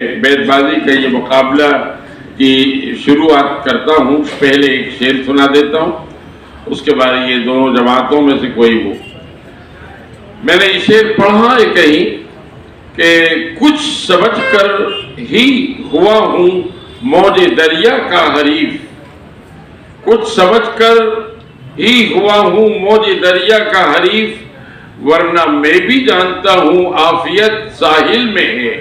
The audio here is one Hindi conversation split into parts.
बेतबाजी का ये मुकाबला की शुरुआत करता हूँ। पहले एक शेर सुना देता हूँ, उसके बाद ये दोनों जमातों में से कोई हो। मैंने ये शेर पढ़ा है कहीं कि कुछ समझकर ही हुआ हूँ मौजे दरिया का हरीफ, कुछ समझकर ही हुआ हूँ मौजे दरिया का हरीफ, वरना मैं भी जानता हूँ आफियत साहिल में है।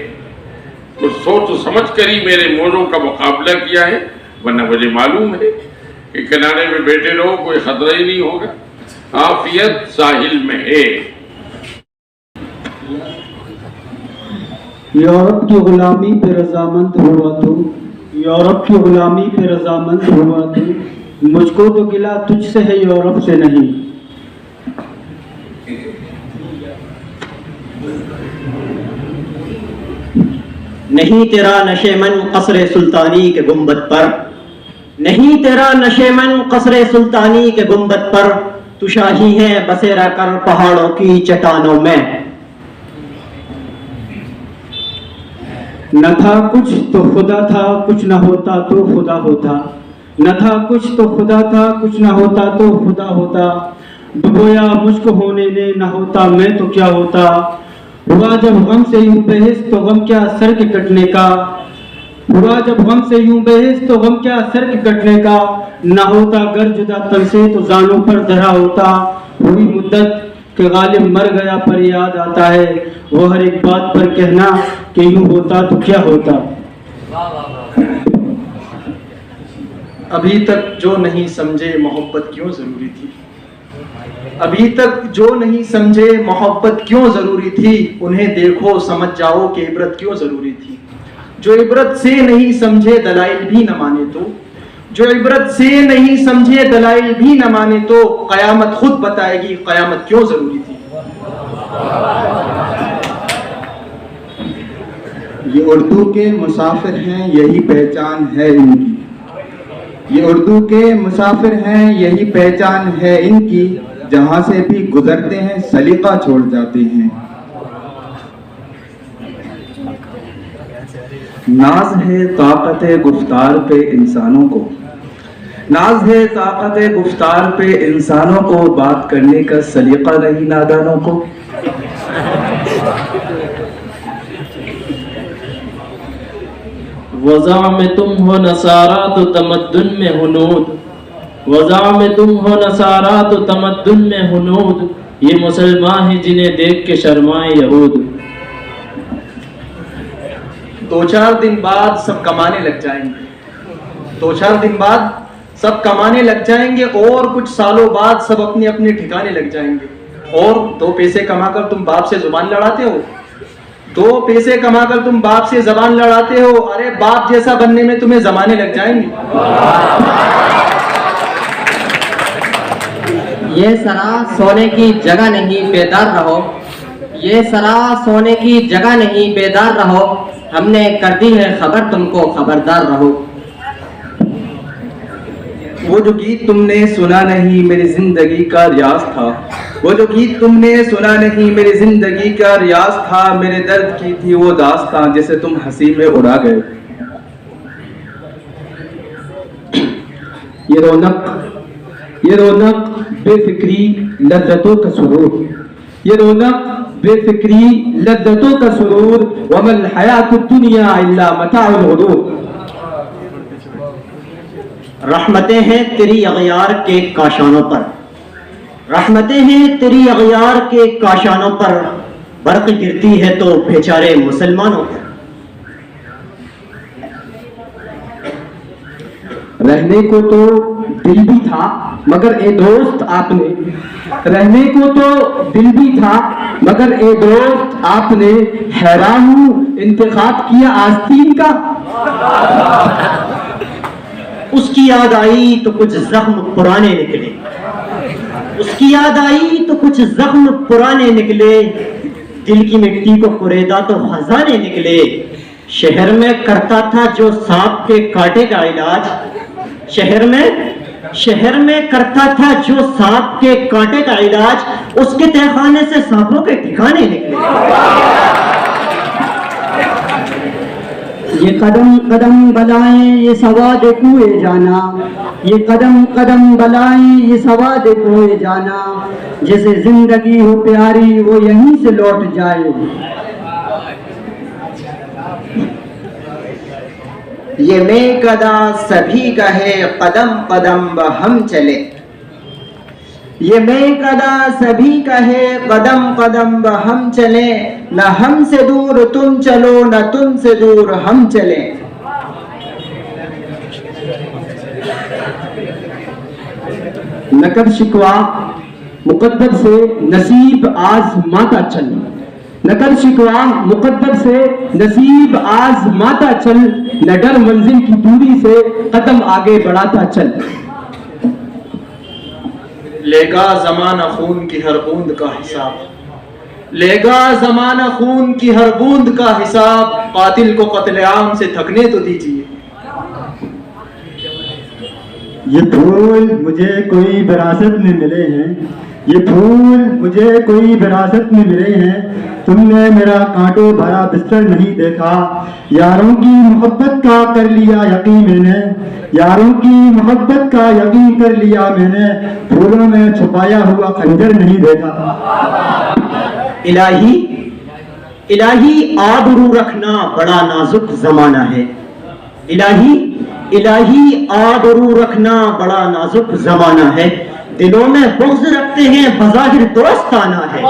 कुछ सोच समझ कर ही मेरे मौजों का मुकाबला किया है, वरना मुझे मालूम है कि किनारे में बैठे रहो कोई खतरा ही नहीं होगा, आफियत साहिल में है। यूरोप की गुलामी पे रजामंद हुआ तू, यूरोप की गुलामी पे रजामंद हुआ तू, मुझको तो गिला तुझसे है यूरोप से नहीं। नहीं तेरा नशेमन कसरे सुल्तानी के गुंबद पर, नहीं तेरा नशेमन कसरे सुल्तानी के गुंबद पर, तू शाही है बसेरा कर पहाड़ों की चट्टानों में। न था कुछ तो खुदा था, कुछ न होता तो खुदा होता, न था कुछ तो खुदा था, कुछ न होता तो खुदा होता, डुबोया मुझको होने दे, न होता मैं तो क्या होता। हुआ जब गम से यूं बेहिस तो गम क्या सर के कटने का, हुआ जब गम से यूं बेहिस तो गम क्या सर के कटने का, न होता गर जुदा तन से तो जानों पर धरा होता। हुई मुद्दत के गालिब मर गया पर याद आता है, वो हर एक बात पर कहना कि यूं होता तो क्या होता। अभी तक जो नहीं समझे मोहब्बत क्यों जरूरी थी, अभी तक जो नहीं समझे मोहब्बत क्यों जरूरी थी, उन्हें देखो समझ जाओ कि इबरत क्यों जरूरी थी। जो इबरत से नहीं समझे दलाइल भी न माने तो, जो इबरत से नहीं समझे दलाइल भी न माने तो, कयामत खुद बताएगी कयामत क्यों जरूरी थी। ये उर्दू के मुसाफिर हैं यही पहचान है इनकी, ये उर्दू के मुसाफिर हैं यही पहचान है इनकी, जहां से भी गुजरते हैं सलीका छोड़ जाते हैं। नाज है ताकत गुफ्तार पे इंसानों को, नाज है ताकत गुफ्तार पे इंसानों को, बात करने का सलीका नहीं नादानों को। वज़ा में तुम हो नसारा तो तमद्दुन में हुनूद, वज़ा में तुम हो नसारा तो तमद्दुन में हुनूद, ये मुसलमान हैं जिन्हें देख के शर्माए यहूद। दो चार दिन बाद सब कमाने लग जाएंगे, दो चार दिन बाद सब कमाने लग जाएंगे, और कुछ सालों बाद सब अपने अपने ठिकाने लग जाएंगे। और दो पैसे कमाकर तुम बाप से जुबान लड़ाते हो, दो पैसे कमाकर तुम बाप से जबान लड़ाते हो, अरे बाप जैसा बनने में तुम्हें जमाने लग जाएंगे। ये सरा सोने की जगह नहीं बेदार रहो, ये सरा सोने की जगह नहीं बेदार रहो, हमने कर दी है खबर तुमको खबरदार रहो। वो जो गीत तुमने सुना नहीं मेरी जिंदगी का रियाज था, वो जो गीत तुमने सुना नहीं मेरी जिंदगी का रियाज था, मेरे दर्द की थी वो दास्तां जिसे तुम हंसी में उड़ा गए। ये रौनक बेफिक्री लज्जतों का सुरूर, ये रौनक बेफिक्री लज्जतों का सुरूर, वमल हयातुद दुनिया इल्ला मताउल गुरूर। रहमतें हैं तेरी अगयार के काशानों पर, रहमतें हैं तेरी अगयार के काशानों पर, बर्क गिरती है तो बेचारे मुसलमानों पर। रहने को तो दिल भी था मगर ए दोस्त आपने, रहने को तो दिल भी था मगर ए दोस्त आपने, हैरान हूं इंतखाब किया आस्तीन का। उसकी याद आई तो कुछ जख्म पुराने निकले, उसकी याद आई तो कुछ जख्म पुराने निकले, दिल की मिट्टी को कुरेदा तो खजाने निकले। शहर में करता था जो सांप के कांटे का इलाज, शहर में करता था जो सांप के कांटे का इलाज, उसके तहखाने से सांपों के ठिकाने निकले। ये कदम कदम बलाएं ये सवाद कुए जाना, ये कदम कदम बलाएं ये सवाद कुए जाना, जैसे जिंदगी हो प्यारी वो यहीं से लौट जाए। ये मैं कदा सभी का है कदम कदम हम चले, ये मैं कदा सभी का है कदम कदम हम चले, न हमसे दूर तुम चलो न तुमसे दूर हम चले। नकब शिकवा मुकद्दर से नसीब आज़माता चल, नकब शिकवा मुकद्दर से नसीब आज़माता चल, न डर मंजिल की दूरी से कदम आगे बढ़ाता चल। लेगा जमाना खून की हर बूंद का हिसाब, लेगा जमाना खून की हर बूंद का हिसाब, कातिल को कत्लेआम से थकने तो दीजिए। ये फूल मुझे कोई विरासत में मिले हैं, ये फूल मुझे कोई विरासत में मिले हैं, तुमने मेरा कांटों भरा बिस्तर नहीं देखा, यारों की मोहब्बत का कर लिया यकीन मैंने, यारों की मोहब्बत का यकीन कर लिया मैंने, फूलों में छुपाया हुआ खंजर नहीं देखा। इलाही इलाही आबरू रखना बड़ा नाजुक जमाना है, इलाही इलाही आबरू रखना बड़ा नाजुक जमाना है, दिलों में बुग़्ज़ रखते हैं बज़ाहिर दोस्ताना है।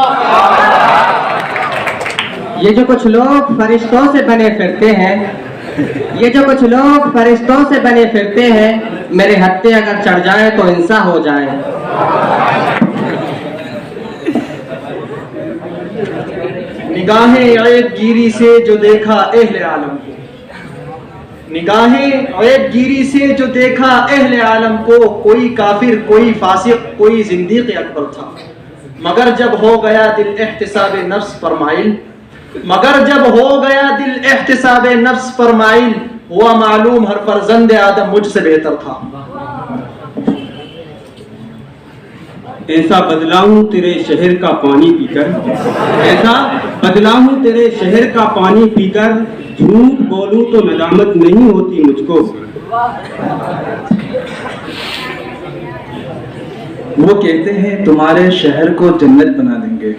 ये जो कुछ लोग फरिश्तों से बने फिरते हैं, ये जो कुछ लोग फरिश्तों से बने फिरते हैं, मेरे हत्थे अगर चढ़ जाए तो इंसा हो जाए। निगाहें ऐब गिरी से जो देखा अहले आलम को, निगाहें ऐब गिरी से जो देखा अहले आलम को, कोई काफिर कोई फासिक कोई जिंदीक़ अकबर था, मगर जब हो गया दिल एहतिसाब नफ्स पर माइल, मगर जब हो गया दिल एहतिसाब नफ्स पर माइल, हुआ मालूम हर फर्जंद आदम मुझसे बेहतर था। ऐसा बदला हूँ तेरे शहर का पानी पीकर, ऐसा बदला हूँ तेरे शहर का पानी पीकर, झूठ बोलूं तो नदामत नहीं होती मुझको। वो कहते हैं तुम्हारे शहर को जन्नत बना देंगे,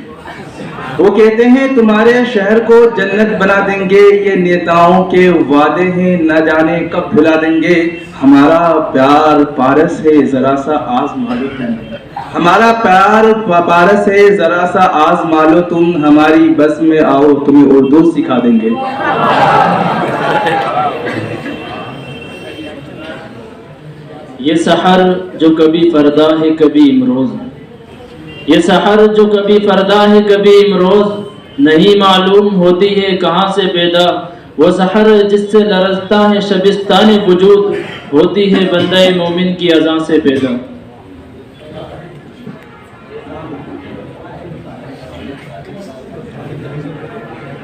वो कहते हैं तुम्हारे शहर को जन्नत बना देंगे, ये नेताओं के वादे हैं न जाने कब भुला देंगे, हमारा प्यार पारस है जरा सा आज़मा लो तुम, हमारा प्यार पारस है जरा सा आज़मा लो तुम, हमारी बस में आओ तुम्हें उर्दू सिखा देंगे। ये सहर जो कभी फरदा है कभी इमरोज, ये सहर जो कभी फरदा है कभी इमरोज, नहीं मालूम होती है कहाँ से पैदा, वो सहर जिससे लरजता है शबिस्तान वजूद, होती है बंदे मोमिन की अज़ा से पैदा।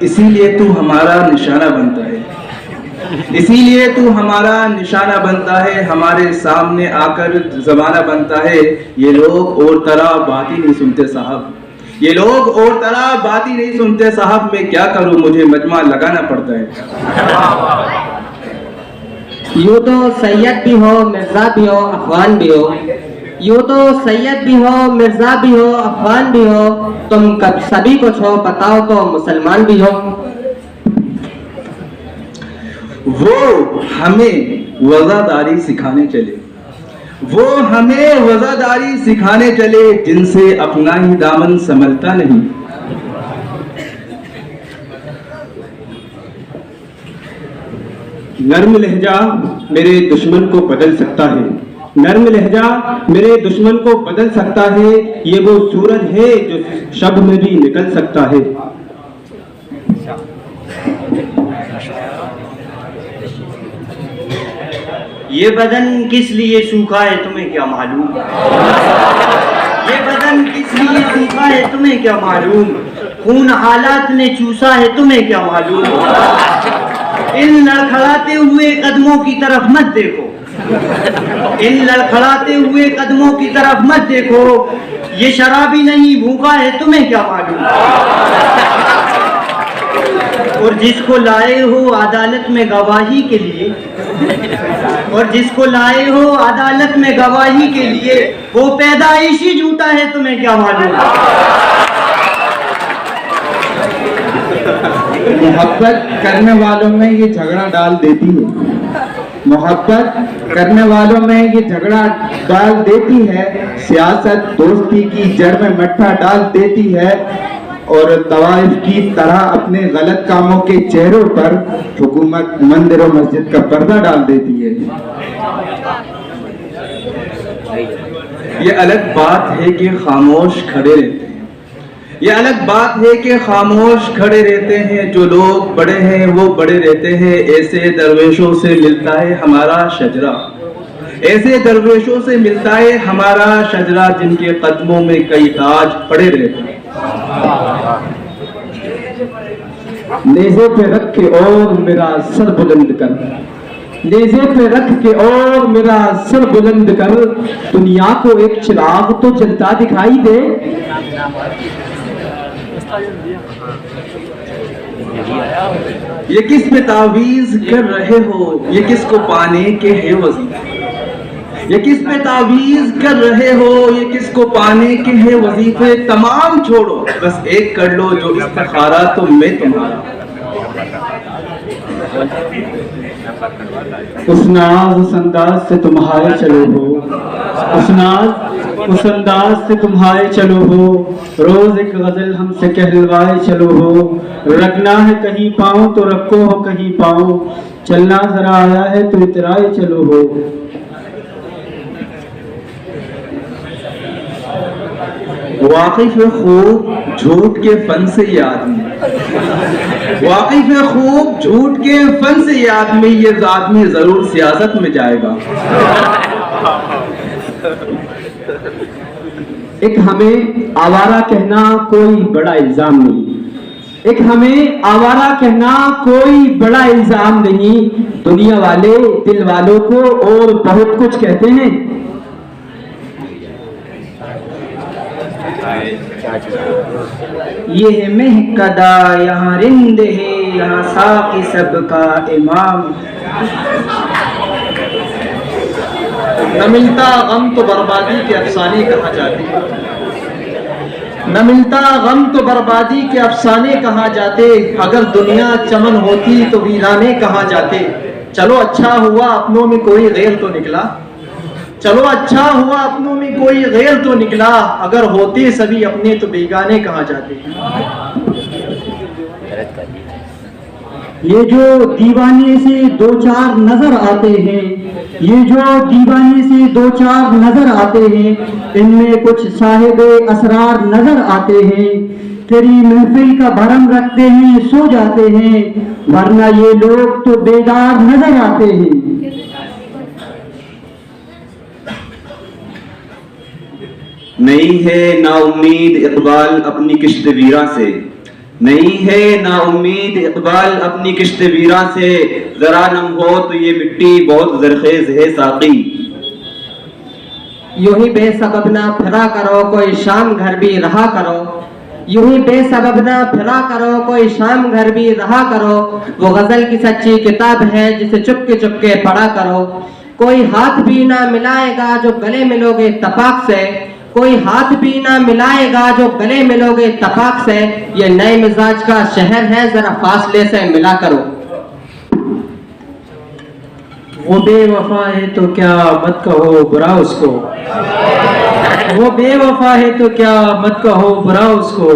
इसीलिए तू हमारा निशाना बनता है, इसीलिए तू हमारा निशाना बनता है, हमारे सामने आकर जमाना बनता है, ये लोग और तरह बात ही नहीं सुनते साहब, ये लोग और तरह बात ही नहीं सुनते साहब, मैं क्या करूं मुझे मजमा लगाना पड़ता है। यूँ तो सैयद भी हो मिर्जा भी हो अफगान भी हो, यूँ तो सैयद भी हो मिर्जा भी हो अफगान भी हो, तुम कब सभी कुछ हो बताओ तो मुसलमान भी हो। वो हमें वज़ादारी सिखाने चले, वो हमें वज़ादारी सिखाने चले, जिनसे अपना ही दामन संभलता नहीं। नर्म लहजा मेरे दुश्मन को बदल सकता है, नर्म लहजा मेरे दुश्मन को बदल सकता है, ये वो सूरज है जो शब में भी निकल सकता है। ये बदन किस लिए सूखा है तुम्हें क्या मालूम, ये बदन किस लिए सूखा है तुम्हें क्या मालूम, खून हालात ने चूसा है तुम्हें क्या मालूम, इन लड़खड़ाते हुए कदमों की तरफ मत देखो, इन लड़खड़ाते हुए कदमों की तरफ मत देखो, ये शराबी नहीं भूखा है तुम्हें क्या मालूम। और जिसको लाए हो अदालत में गवाही के लिए, और जिसको लाए हो अदालत में गवाही के लिए, वो पैदाइशी झूठा है, तुम्हें क्या मालूम। मोहब्बत करने वालों में ये झगड़ा डाल देती है, मोहब्बत करने वालों में ये झगड़ा डाल देती है, सियासत दोस्ती की जड़ में मट्ठा डाल देती है, और तवाइफ की तरह अपने गलत कामों के चेहरों पर हुकूमत मंदिर और मस्जिद का पर्दा डाल देती है। ये अलग बात है कि खामोश खड़े रहते हैं, ये अलग बात है कि खामोश खड़े रहते हैं, जो लोग बड़े हैं वो बड़े रहते हैं, ऐसे दरवेशों से मिलता है हमारा शजरा, ऐसे दरवेशों से मिलता है हमारा शजरा, जिनके कदमों में कई ताज पड़े रहते हैं। नेज़े पे रख के और मेरा सर बुलंद कर, नेज़े पे रख के और मेरा सर बुलंद कर, दुनिया को एक चिराग तो जलता दिखाई दे। ये किस पे तावीज कर रहे हो, ये किसको पाने के है वजीफे, ये किस पे तावीज कर रहे हो, ये किसको पाने के है वजीफे, तमाम छोड़ो बस एक कर लो जो इस्तिखारा तो मैं तुम्हारा। उस नाज उस अंदाज से तुम्हारे चलो हो, उस नाज उस अंदाज से तुम्हारे चलो हो, रोज एक गजल हमसे कहलवाए चलो हो, रखना है कहीं पाऊं तो रखो हो कहीं पाऊं, चलना जरा आया है तो इतराए चलो हो। वाकिफ है खूब झूठ के फन से ये आदमी, वाकिफ है खूब झूठ के फन से ये आदमी जरूर सियासत में जाएगा। एक हमें आवारा कहना कोई बड़ा इल्जाम नहीं, एक हमें आवारा कहना कोई बड़ा इल्जाम नहीं, दुनिया वाले दिल वालों को और बहुत कुछ कहते हैं। ये है महकदा यहाँ रिंद है, यहाँ साकी सबका इमाम। न मिलता गम तो बर्बादी के अफसाने कहाँ जाते, न मिलता गम तो बर्बादी के अफसाने कहाँ जाते, अगर दुनिया चमन होती तो वीराने कहाँ जाते। चलो अच्छा हुआ अपनों में कोई गैर तो निकला, चलो अच्छा हुआ अपनों में कोई गैर तो निकला, अगर होते सभी अपने तो बेगाने कहाँ जाते। ये जो दीवाने से दो चार नजर आते हैं, ये जो दीवाने से दो चार नजर आते हैं, इनमें कुछ साहिबे असरार नजर आते हैं, तेरी महफिल का भरम रखते हैं सो जाते हैं, वरना ये लोग तो बेदार नजर आते हैं। नहीं है ना उम्मीद इकबाल अपनी किश्त वीरा से, नहीं है ना उम्मीद इकबाल अपनी किश्त वीरा से, जरा नम हो तो ये मिट्टी बहुत जरखेज है साकी। यूं ही बेसबब ना फिरा करो कोई शाम घर भी रहा करो, यूं ही बेसबब ना फिरा करो कोई शाम घर भी रहा करो, वो गजल की सच्ची किताब है जिसे चुपके पढ़ा करो। कोई हाथ भी ना मिलाएगा जो गले मिलोगे तपाक से, कोई हाथ भी ना मिलाएगा जो गले मिलोगे तपाक से, ये नए मिजाज का शहर है जरा फासले से मिला करो। वो बेवफा है तो क्या मत कहो बुरा उसको, वो बेवफा है तो क्या मत कहो बुरा उसको,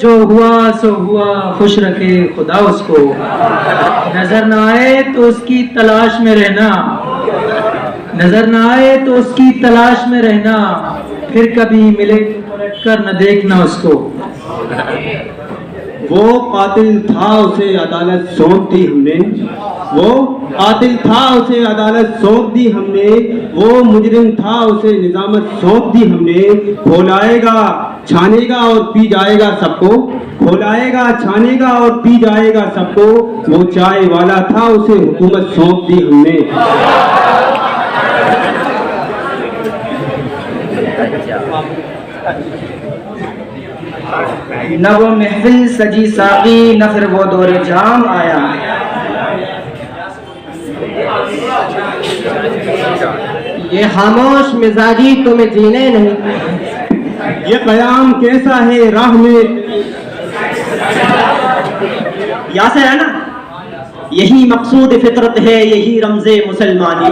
जो हुआ सो हुआ खुश रखे खुदा उसको, नजर ना आए तो उसकी तलाश में रहना, नजर ना आए तो उसकी तलाश में रहना, फिर कभी मिले तो पलट कर न देखना उसको। वो कातिल था उसे अदालत सौंप दी हमने, वो कातिल था उसे अदालत सौंप दी हमने, वो मुजरिम था उसे निजामत सौंप दी हमने, खोलाएगा छानेगा और पी जाएगा सबको, खोलाएगा छानेगा और पी जाएगा सबको, वो चाय वाला था उसे हुकूमत सौंप दी हमने। न वो महफिल सजी साकी न फिर वो दौरे जाम आया। ये खामोश मिजाजी तुम्हें जीने नहीं। ये कयाम कैसा है राह में, यहाँ से है ना, यही मकसूद फितरत है यही रमज़े मुसलमानी,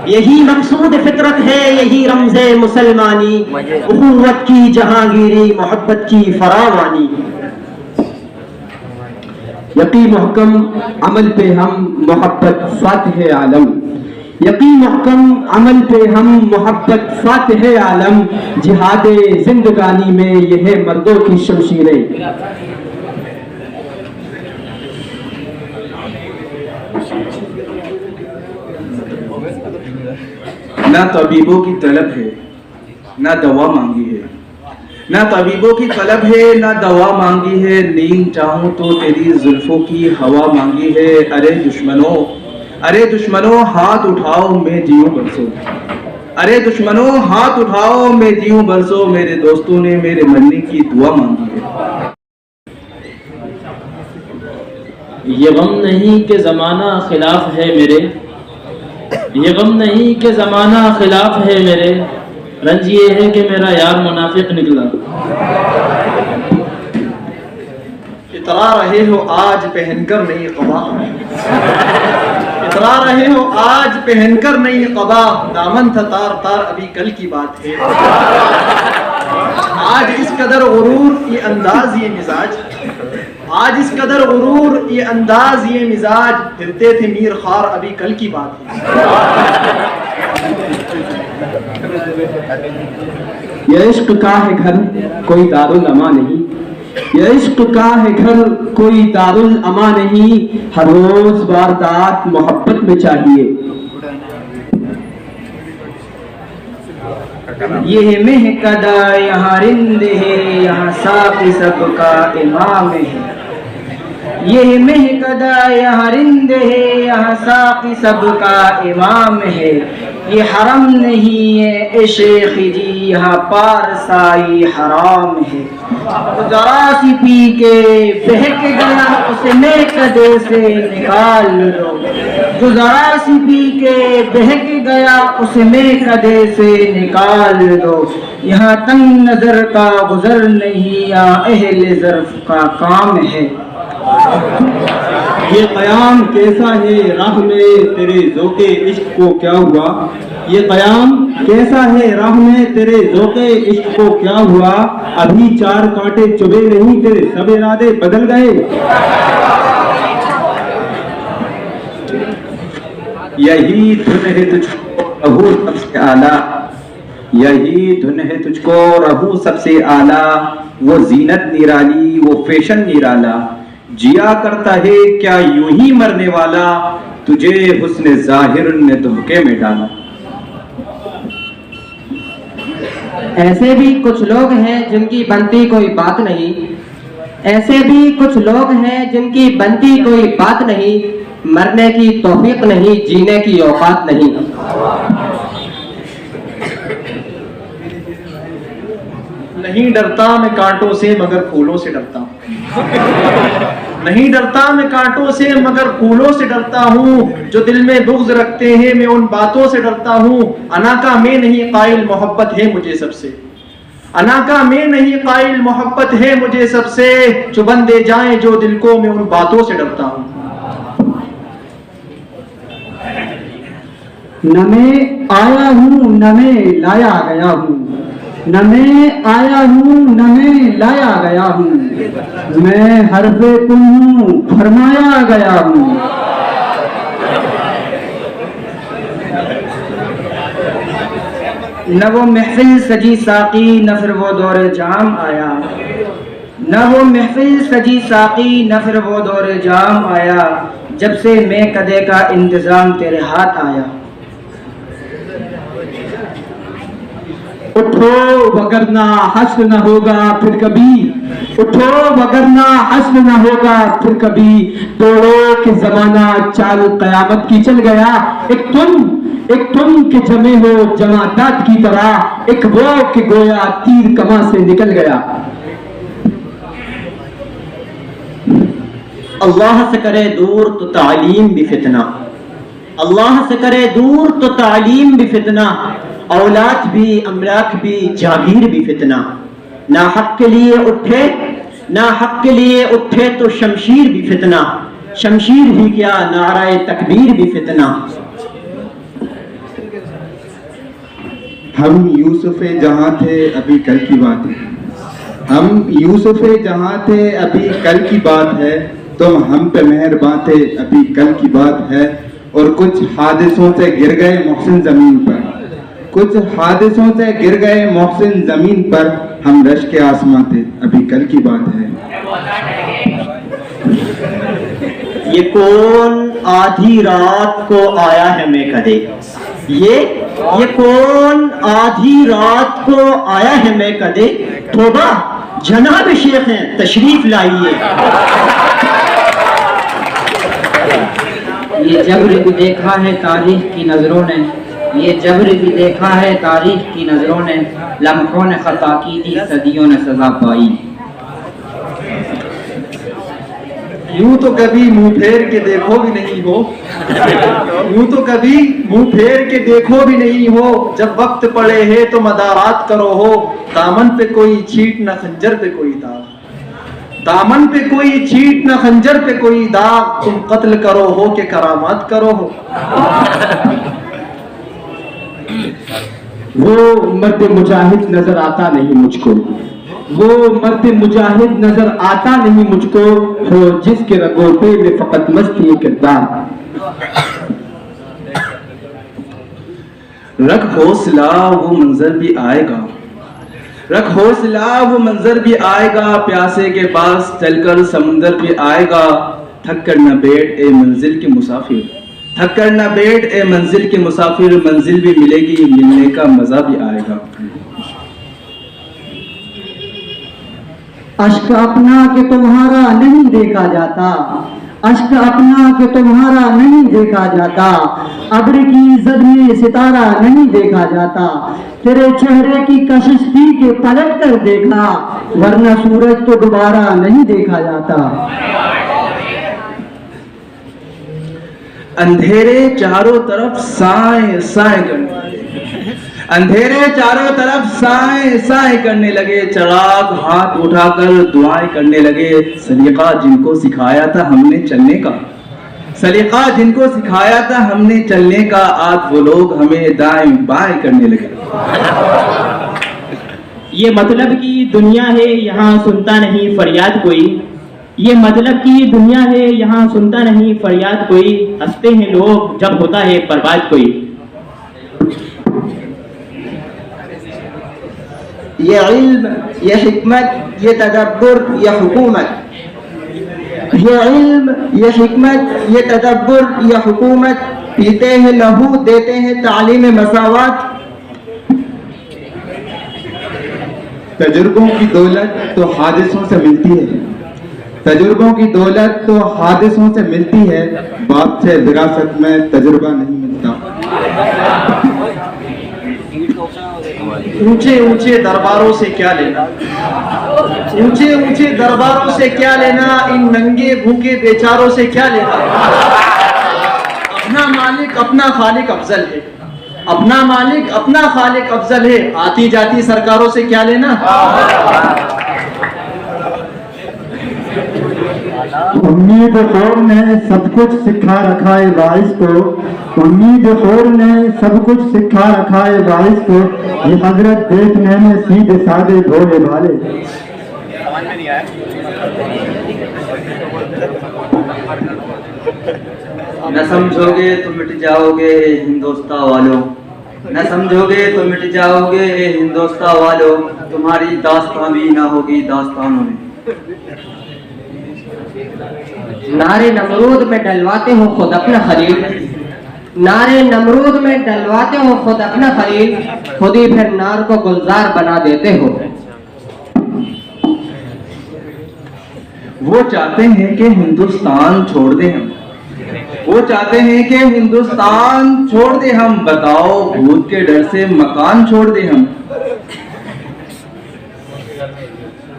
यही मकसूद फितरत है यही रमज़े मुसलमानी, उखुवत की जहांगीरी मोहब्बत की फरावानी। यकीन मुहकम अमल पे हम मोहब्बत फातिह आलम, यकीन मुहकम अमल पे हम मोहब्बत फातिह आलम, जिहादे जिंदगानी में यह है मर्दों की शमशीरें। ना तबीबों की तलब है ना दवा मांगी है, ना तबीबों की तलब है ना दवा मांगी है, नींद चाहूं तो तेरी जुल्फों की हवा मांगी है। अरे दुश्मनों हाथ उठाओ मैं जीऊं बरसों, अरे दुश्मनों हाथ उठाओ मैं जीऊं बरसों, मेरे दोस्तों ने मेरे मरने की दुआ मांगी है। ये गम नहीं कि ज़माना खिलाफ है मेरे, ये गम नहीं कि ज़माना खिलाफ है मेरे, रंज ये है कि मेरा यार मुनाफिक निकला। इतरा रहे हो आज पहनकर नई क़बा, इतरा रहे हो आज पहनकर नई क़बा, दामन था तार तार अभी कल की बात है। आज इस कदर गुरूर ये अंदाज ये मिजाज, आज इस कदर गुरूर ये अंदाज ये मिजाज, फिरते थे मीर खार अभी कल की बात है। ये इश्क का है घर कोई दारुल अमा नहीं, ये इश्क का है घर कोई दारुल अमा नहीं, हर रोज वारदात मोहब्बत में चाहिए। ये महकदा यहाँ रिंद है यहाँ साक़ी सबका इमाम है, ये महकदा यहाँ रिंद है यहाँ साक़ी सबका इमाम है, ये हरम नहीं है ए शेख जी यहाँ पारसाई हराम है। जरा सी पी के बहक गया उसे मैं कदे से निकाल लो, जो जरा सी पी के बहक गया उसे मैं कदे से निकाल दो, यहाँ तंग नजर का गुजर नहीं यहाँ अहले ज़र्फ का काम है। ये कयाम कैसा है राह में तेरे ज़ौक़े इश्क को क्या हुआ, ये कयाम कैसा है राह में तेरे ज़ौक़े इश्क को क्या हुआ, अभी चार कांटे चुभे नहीं तेरे सब इरादे बदल गए। यही धुन है तुझको रहू सबसे आला, यही धुन है तुझको रहू सबसे आला, वो जीनत निराली वो फैशन निराला, जिया करता है क्या यूं ही मरने वाला, तुझे हुस्न जाहिर ने धोखे में डाला। ऐसे भी कुछ लोग हैं जिनकी बनती कोई बात नहीं, ऐसे भी कुछ लोग हैं जिनकी बनती कोई बात नहीं, मरने की तौफीक नहीं जीने की औकात नहीं। नहीं डरता मैं कांटों से मगर फूलों से डरता हूँ, नहीं डरता मैं कांटों से मगर फूलों से डरता हूँ, जो दिल में बुग़्ज़ रखते हैं मैं उन बातों से डरता हूँ, अना का मैं नहीं कायल मोहब्बत है मुझे सबसे, अना का मैं नहीं कायल मोहब्बत है मुझे सबसे, चुभन दे जाएं जो दिल को मैं उन बातों से डरता हूँ। न मैं आया हूँ न मैं लाया गया हूँ, न मैं आया हूँ न मैं लाया गया हूँ, मैं हर्फ़े कुन हूँ फरमाया गया हूँ। न वो महफिल सजी साकी न फिर वो दौरे जाम आया, न वो महफिल सजी साकी न फिर वो दौरे जाम आया, जब से मैं कदे का इंतज़ाम तेरे हाथ आया। उठो वगरना हश्र न होगा फिर कभी, उठो वगरना हश्र न होगा फिर कभी, तोड़ो कि जमाना चाल कयामत की चल गया, एक तुम के जमे हो जमादात की तरह, एक वो कि गोया तीर कमा से निकल गया। अल्लाह से करे दूर तो तालीम भी फितना, अल्लाह से करे दूर तो तालीम भी फितना, औलाद भी, अमलाक भी, जागीर भी फितना। ना हक के लिए उठे, ना हक के लिए उठे तो शमशीर भी फितना, शमशीर भी क्या नाराए तकबीर भी फितना। हम यूसुफ़े जहाँ थे अभी कल की बात है, हम यूसुफ़े जहाँ थे अभी कल की बात है, तुम हम पे मेहरबान थे अभी कल की बात है। और कुछ हादिसों से गिर गए मोहसिन ज़मीन पर, कुछ हादिसों से गिर गए मोहसिन ज़मीन पर, हम रश के आसमां थे अभी कल की बात है। ये कौन आधी रात को आया है मैं कदे, ये कौन आधी रात को आया है मैं कदे, तौबा जनाब शेख हैं तशरीफ लाइए। ये जब्र भी देखा है तारीख की नजरों ने, ये जब्र भी देखा है तारीख की नजरों ने, लम्हों ने खता की थी सदियों ने सजा पाई। यूं तो कभी मुंह फेर के देखो भी नहीं हो, यूं तो कभी मुंह फेर के देखो भी नहीं हो, जब वक्त पड़े है तो मदारात करो हो, दामन पे कोई छीट न खंजर पे कोई दाग, दामन पे कोई छीट न खंजर पे कोई दाग, तुम कत्ल करो हो के करामात करो हो। वो मर्द मुजाहिद नजर आता नहीं मुझको, वो मर्द मुजाहिद नजर आता नहीं मुझको, हो जिसके रगोटे में फकत मस्ती किरदार। रख हौसला वो मंजर भी आएगा, रख हौसला वो मंजर भी आएगा, प्यासे के पास चलकर समंदर भी आएगा, थक कर न बैठ ए मंजिल के मुसाफिर, थक कर न बैठ ए मंजिल के मुसाफिर, मंजिल भी मिलेगी मिलने का मजा भी आएगा। अश्क अपना के तुम्हारा नहीं देखा जाता, अश्क अपना के तुम्हारा नहीं देखा जाता, अब्र की जद में सितारा नहीं देखा जाता, तेरे चेहरे की कशिश थी के पलट कर देखा, वरना सूरज तो दोबारा नहीं देखा जाता। अंधेरे चारों तरफ साए साए करने लगे, अंधेरे चारों तरफ साए साए करने लगे, चराग हाथ उठाकर दुआएं करने लगे, सलीका जिनको सिखाया था हमने चलने का, सलीका जिनको सिखाया था हमने चलने का, आज वो लोग हमें दाएं बाएं करने लगे। ये मतलब की दुनिया है यहाँ सुनता नहीं फरियाद कोई, ये मतलब की दुनिया है यहाँ सुनता नहीं फरियाद कोई, हंसते हैं लोग जब होता है बर्बाद कोई। ये इल्म, ये हिकमत, ये तदब्बुर, ये हुकूमत, ये इल्म, ये हिकमत, ये तदब्बुर, ये हुकूमत, पीते हैं लहू देते हैं तालीम मसावत। तजुर्बों की दौलत तो हादिसों से मिलती है, तजुर्बों की दौलत तो हादिसों से मिलती है, बाप से विरासत में तजुर्बा नहीं मिलता। ऊंचे ऊंचे दरबारों से क्या लेना, ऊंचे ऊंचे दरबारों से क्या लेना, इन नंगे भूखे बेचारों से क्या लेना। अपना मालिक अपना खालिक अफजल है, अपना मालिक अपना खालिक अफजल है, आती जाती सरकारों से क्या लेना। उम्मीद खोर ने सब कुछ सिखा रखा है वाइस को, उम्मीद खोर ने सब कुछ सिखा रखा है वाइस को, ये हजरत देखने में सीधे साधे भोले भाले। न समझोगे तो मिट जाओगे हिंदुस्तान वालों, न समझोगे तो मिट जाओगे हिंदुस्तान वालों, तुम्हारी दास्तां भी ना होगी दास्तानों में। नारे नमरूद में डलवाते हो खुद अपना खलील, नारे नमरूद में डलवाते हो खुद अपना खलील, खुद ही फिर नार को गुलजार बना देते हो। वो चाहते हैं कि हिंदुस्तान छोड़ दें हम, वो चाहते हैं कि हिंदुस्तान छोड़ दे हम, बताओ भूत के डर से मकान छोड़ दे हम।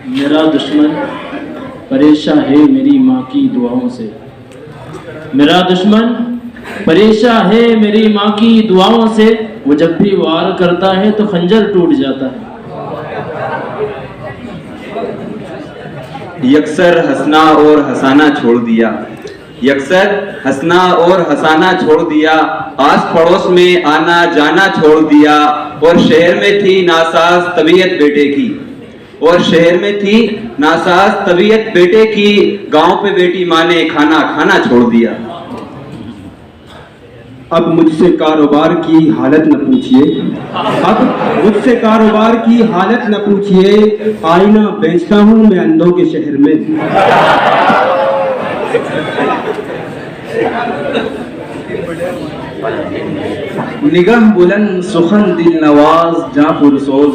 मेरा दुश्मन परेशान है मेरी माँ की दुआओं से। मेरा दुश्मन परेशान है मेरी माँ की दुआओं से, वो जब भी वार करता है तो खंजर टूट जाता है। यकसर हंसना और हंसाना छोड़ दिया, यकसर हंसना और हंसाना छोड़ दिया, आस पड़ोस में आना जाना छोड़ दिया, और शहर में थी नासाज तबीयत बेटे की, और शहर में थी नासाज तबीयत बेटे की, गांव पे बेटी माँ ने खाना खाना छोड़ दिया। अब मुझसे कारोबार की हालत न पूछिए, अब मुझसे कारोबार की हालत न पूछिए, आईना बेचता हूँ मैं अंधों के शहर में। निगाह बुलंद सुखन दिल नवाज जहाँ पुरसोज,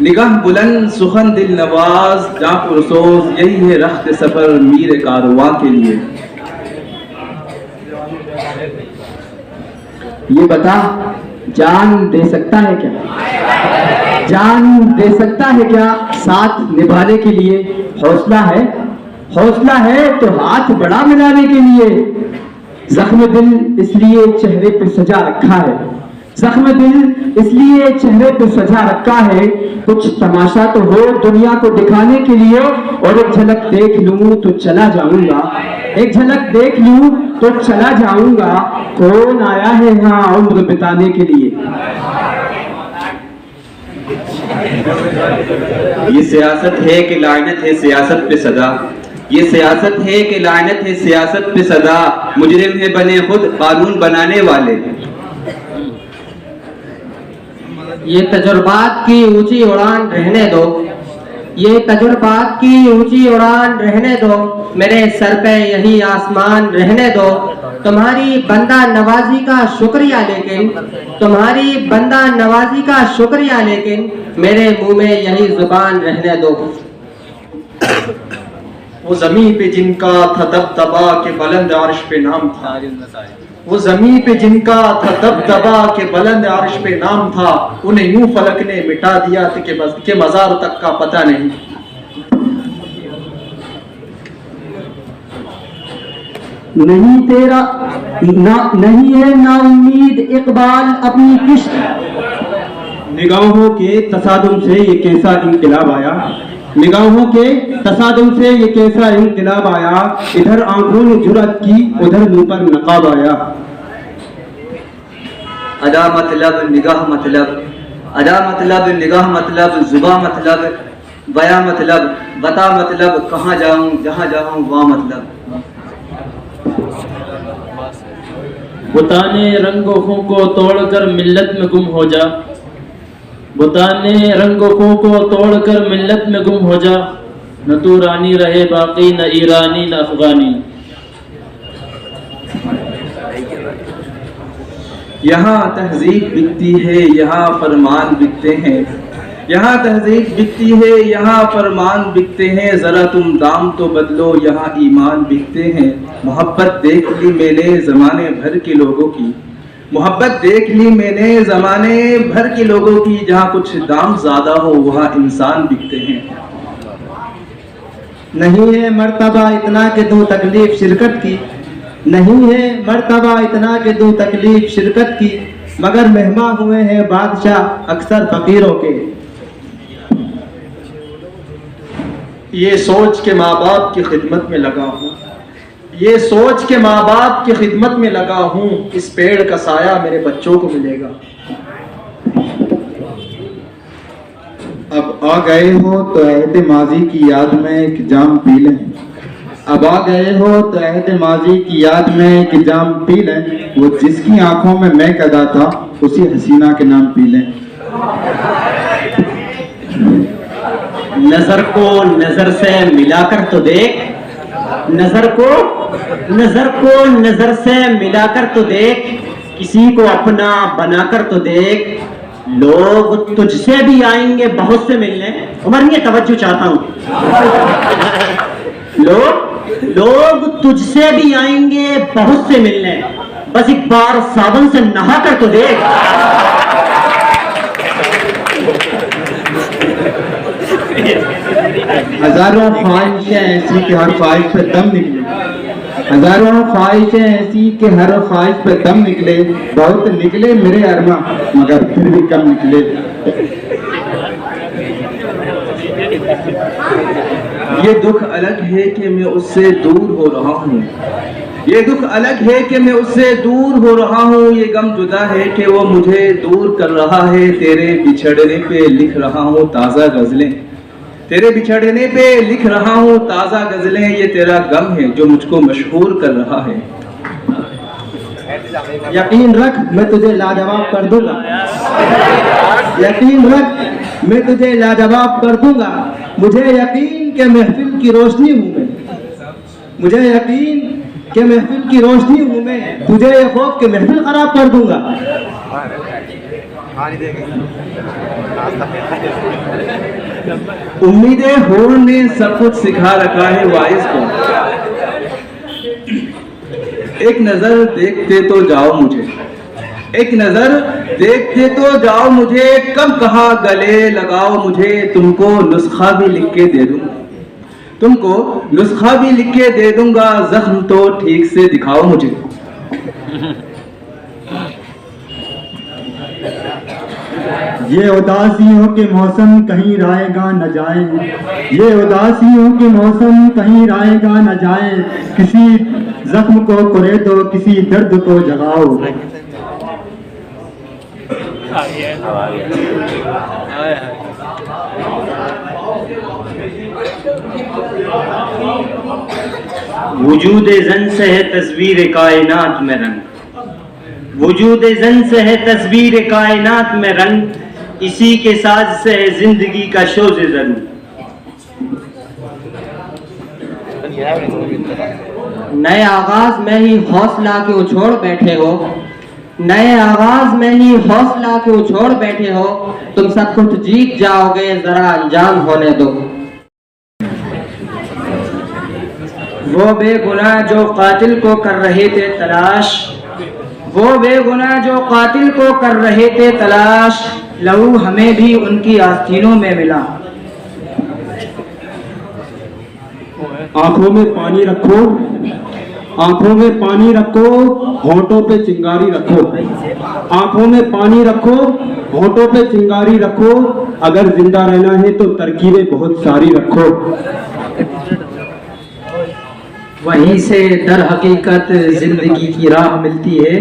निगाह बुलंद सुखन दिल नवाज जहाँ पुरसोज, यही है रख्त सफर मीर कारवां के लिए। ये बता, जान दे सकता है क्या, जान दे सकता है क्या साथ निभाने के लिए? हौसला है, हौसला है तो हाथ बड़ा मिलाने के लिए। जख्म दिल इसलिए चेहरे पे सजा रखा है, जख्म दिल इसलिए चेहरे पे सजा रखा है, कुछ तमाशा तो हो दुनिया को दिखाने के लिए, और एक झलक देख लूं तो चला जाऊंगा, एक झलक देख लूं तो चला जाऊंगा, कौन आया है यहाँ उम्र बिताने के लिए। ये सियासत है कि लानत है सियासत पे सदा, ये सियासत है कि लानत है सियासत पे सदा, मुजरिम है बने खुद कानून बनाने वाले। ये तजुर्बात की ऊंची उड़ान रहने दो, ये तजुर्बात की ऊंची उड़ान रहने दो, मेरे सर पे यही आसमान रहने दो, तुम्हारी बंदा नवाजी का शुक्रिया लेकिन, तुम्हारी बंदा नवाजी का शुक्रिया लेकिन, मेरे मुंह में यही जुबान रहने दो। वो ज़मीं पे जिनका था दबदबा के बुलंद अर्श पे नाम था, वो ज़मीं पे जिनका था दबदबा के बुलंद अर्श पे नाम था, उन्हें यूं फलक ने मिटा दिया कि मज़ार तक का पता नहीं। नहीं तेरा नहीं है ना उम्मीद इकबाल अपनी किश्त, निगाहों के तसादुम से ये कैसा इनकलाब आया, निगाहों के तसादुम से ये कैसा इनकलाब आया, इधर आंखों ने जुर्रत की उधर मुंह पर नकाब आया। अदा मतलब निगाह मतलब, अदा मतलब निगाह मतलब, जुबा मतलब, बया मतलब, बता मतलब, कहाँ जाऊं जहाँ जाऊं वहाँ मतलब। बुताने रंगों को तोड़कर मिल्लत में गुम हो जा, बुताने रंगों को तोड़कर मिल्लत में गुम हो जा, न तू रानी रहे बाकी न ईरानी न अफगानी। यहाँ तहजीब बिकती है यहाँ फरमान बिकते हैं, यहाँ तहजीब बिकती है यहाँ फरमान बिकते हैं, जरा तुम दाम तो बदलो यहाँ ईमान बिकते हैं। मोहब्बत देख ली मैंने जमाने भर के लोगों की, मोहब्बत देख ली मैंने जमाने भर के लोगों की, जहाँ कुछ दाम ज्यादा हो वहाँ इंसान बिकते हैं। नहीं है मर्तबा इतना के दो तकलीफ शिरकत की, नहीं है मर्तबा इतना के दो तकलीफ शिरकत की, मगर मेहमान हुए हैं बादशाह अक्सर फकीरों के। ये सोच के माँ बाप की खिदमत में लगा हूँ, ये सोच के माँ बाप की खिदमत में लगा हूँ, इस पेड़ का साया मेरे बच्चों को मिलेगा। अब आ गए हो तो अहद माजी की याद में एक जाम पी लें, अब आ गए हो तो अहद माजी की याद में एक जाम पी लें, वो जिसकी आंखों में मैं कदा था उसी हसीना के नाम पी लें। नजर को नजर से मिलाकर तो देख, नजर को नजर से मिलाकर तो देख, किसी को अपना बनाकर तो देख, लोग तुझसे भी आएंगे बहुत से मिलने। उमर ये तवज्जो चाहता हूँ, लोग तुझसे भी आएंगे बहुत से मिलने, बस एक बार साबुन से नहा कर तो देख। हजारों ख्वाहिशें ऐसी कि हर ख्वाहिश पे दम निकले, हजारों ख्वाहिशें ऐसी कि हर ख्वाहिश पे दम निकले, बहुत निकले मेरे अरमा मगर फिर भी कम निकले। ये दुख अलग है कि मैं उससे दूर हो रहा हूँ, ये दुख अलग है कि मैं उससे दूर हो रहा हूँ, ये गम जुदा है कि वो मुझे दूर कर रहा है। तेरे बिछड़ने पे लिख रहा हूँ ताज़ा गज़लें, तेरे बिछड़ने पे लिख रहा हूँ ताज़ा गज़लें, ये तेरा गम है जो मुझको मशहूर कर रहा है। यकीन रख मैं तुझे लाजवाब कर दूंगा, यकीन रख मैं तुझे लाजवाब कर दूंगा, मुझे यकीन के महफिल की रोशनी हूँ मैं, मुझे यकीन के महफिल की रोशनी हूँ मैं, तुझे ये खौफ के महफिल खराब कर दूंगा। उम्मीदें होड़ ने सब कुछ सिखा रखा है वाइज को, एक नजर देखते तो जाओ मुझे, एक नजर देखते तो जाओ मुझे, कब कहा गले लगाओ मुझे, तुमको नुस्खा भी लिख के दे दूंगा, तुमको नुस्खा भी लिख के दे दूंगा, जख्म तो ठीक से दिखाओ मुझे। ये उदासियों के मौसम कहीं रायगा न जाए, ये उदासियों के मौसम कहीं रायगा न जाए, किसी जख्म को कुरे दो किसी दर्द को जगाओ। वजूद जन से है तस्वीर कायनात में रंग, वजूद जन से है तस्वीर कायनात में रंग, इसी के साज से है जिंदगी का शोज़ ज़रूर। नए आगाज में ही हौसला के उछोड़ बैठे हो, नए आगाज में ही हौसला के उछोड़ बैठे हो, तुम सब कुछ जीत जाओगे जरा अंजाम होने दो। वो बेगुनाह जो कातिल को कर रहे थे तलाश, वो बेगुनाह जो कातिल को कर रहे थे तलाश, लहू हमें भी उनकी आस्तीनों में मिला। आंखों में पानी रखो, आंखों में पानी रखो, होंठों पे चिंगारी रखो, आंखों में पानी रखो, होंठों पे चिंगारी रखो, अगर जिंदा रहना है तो तरकीबें बहुत सारी रखो। वहीं से दर हकीकत जिंदगी की राह मिलती है,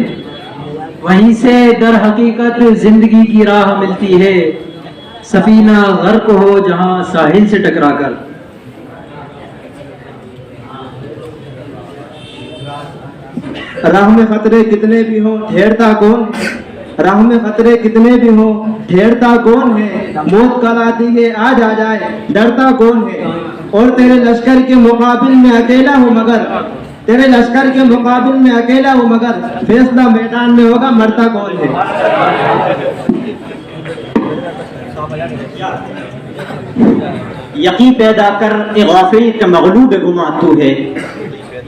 वहीं से दर हकीकत जिंदगी की राह मिलती है, सफीना गर्क हो जहां साहिल से टकराकर। राह में खतरे कितने भी हो ठहरता कौन, राह में खतरे कितने भी हो ठहरता कौन है, मौत कल आती है आज आ जाए डरता कौन है, और तेरे लश्कर के मुकाबिल में अकेला हूँ मगर, तेरे लश्कर के मुकाबिल में अकेला हूँ मगर, फैसला मैदान में होगा मरता कौन है। यकीन पैदा कर ए गाफिल का मगलूब गुमा तू है,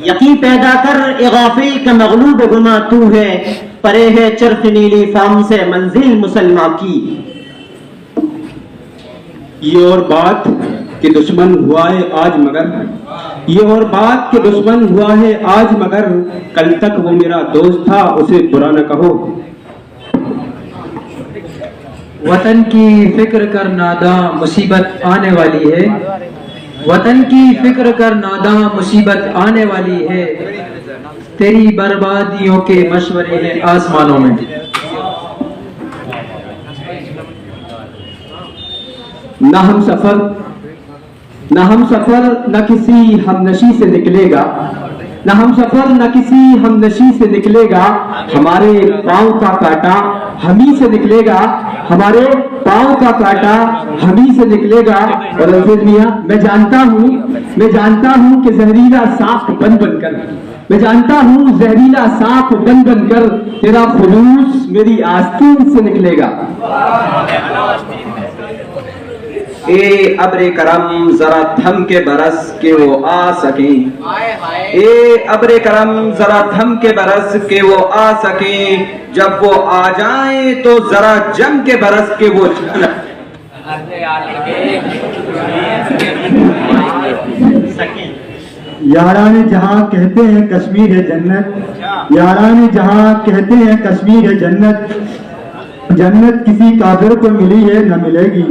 यकीन पैदा कर ए गाफिल का मगलूब गुमा तू है, परे है चरख नीली फाम से मंजिल मुसलमा की। ये और बात कि दुश्मन हुआ है आज मगर, ये और बात कि दुश्मन हुआ है आज मगर, कल तक वो मेरा दोस्त था उसे बुरा न कहो। वतन की फिक्र कर नादा मुसीबत आने वाली है, वतन की फिक्र कर नादा मुसीबत आने वाली है, तेरी बर्बादियों के मशवरे हैं आसमानों में। ना हम सफर, ना हम सफर न किसी हमनशी से निकलेगा, न हम सफर न किसी हमनशी से निकलेगा, हमारे पाँव का कांटा हमी से निकलेगा, हमारे पाँव का कांटा हमी से निकलेगा। और अल्फाज मियां, मैं जानता हूँ कि जहरीला सांप बन बनकर, मैं जानता हूँ जहरीला सांप बन बनकर, तेरा खुलूस मेरी आस्तीन से निकलेगा। ए अब्रे करम जरा थम के बरस के वो आ सके, ए अब्रे करम जरा थम के बरस के वो आ सके, जब वो आ जाए तो जरा जम के बरस के वो यारान जहाँ कहते हैं कश्मीर है जन्नत, यारान जहाँ कहते हैं कश्मीर है जन्नत, जन्नत किसी काफिर को मिली है न मिलेगी।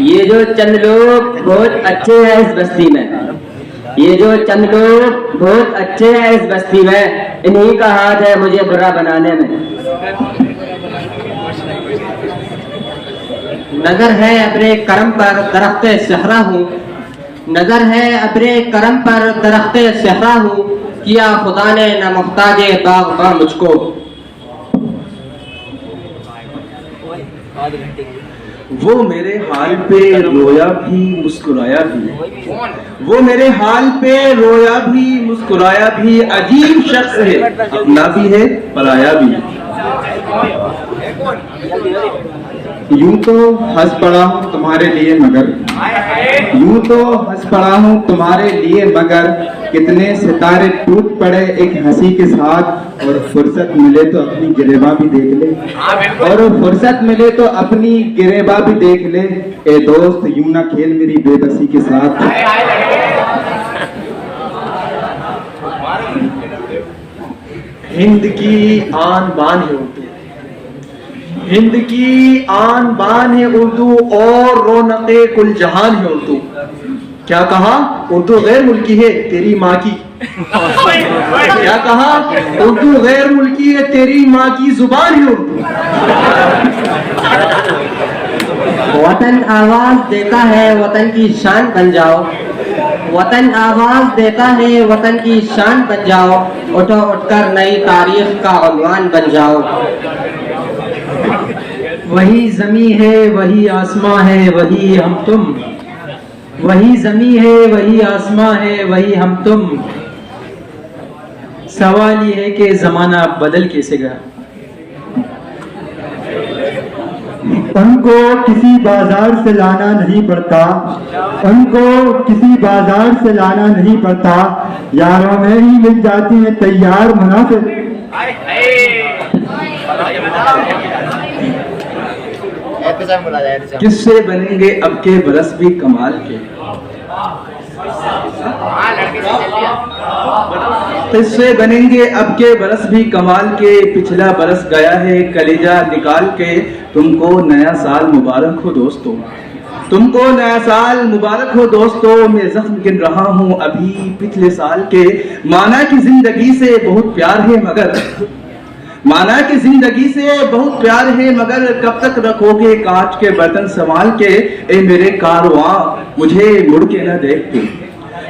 ये जो चंद लोग बहुत अच्छे हैं इस बस्ती में, ये जो चंद लोग बहुत अच्छे हैं इस बस्ती में, इन्हीं का हाथ है मुझे बुरा बनाने में। नजर है अपने करम पर दरख्ते सहरा हूँ, नजर है अपने करम पर दरख्ते सहरा हूँ, किया खुदा ने न मुख्ताजे बाग़बां मुझको। वो मेरे हाल पे रोया भी मुस्कुराया भी, वो मेरे हाल पे रोया भी मुस्कुराया भी, अजीब शख्स है अपना भी है पराया भी। यूं तो हंस पड़ा हूँ तुम्हारे लिए मगर, यूं तो हंस पड़ा हूँ तुम्हारे लिए मगर, कितने सितारे टूट पड़े एक हंसी के साथ। और फुर्सत मिले तो अपनी गिरेबा भी देख ले, और फुर्सत मिले तो अपनी गिरेबा भी देख ले, ए दोस्त यूं ना खेल मेरी बेबसी के साथ। हिंद की आन बान है उर्दू, हिंद की आन बान है उर्दू, और रौनक़े कुल जहान है उर्दू। क्या कहा? उर्दू गैर मुल्की है तेरी माँ की। क्या कहा? उर्दू गैर मुल्की है तेरी माँ की जुबान है उर्दू। वतन आवाज देता है वतन की शान बन जाओ, वतन आवाज देता है वतन की शान बन जाओ, उठो उठकर नई तारीख का उन्वान बन जाओ। वही ज़मी है वही आसमां है वही हम तुम, वही ज़मी है वही आसमां है वही हम तुम। सवाल ये है कि ज़माना बदल कैसे गया। उनको किसी बाजार से लाना नहीं पड़ता, उनको किसी बाजार से लाना नहीं पड़ता, यारों में ही मिल जाते हैं तैयार मुनाफिक। किससे बनेंगे अब के बरस भी कमाल के, किससे बनेंगे अब के बरस भी कमाल के, पिछला बरस गया है कलेजा निकाल के। तुमको नया साल मुबारक हो दोस्तों, तुमको नया साल मुबारक हो दोस्तों। मैं जख्म गिन रहा हूँ अभी पिछले साल के, माना कि जिंदगी से बहुत प्यार है मगर, माना कि जिंदगी से बहुत प्यार है मगर, कब तक रखोगे कांच के बर्तन संभाल के। ए मेरे कारवां मुझे मुड़ के न देख तू,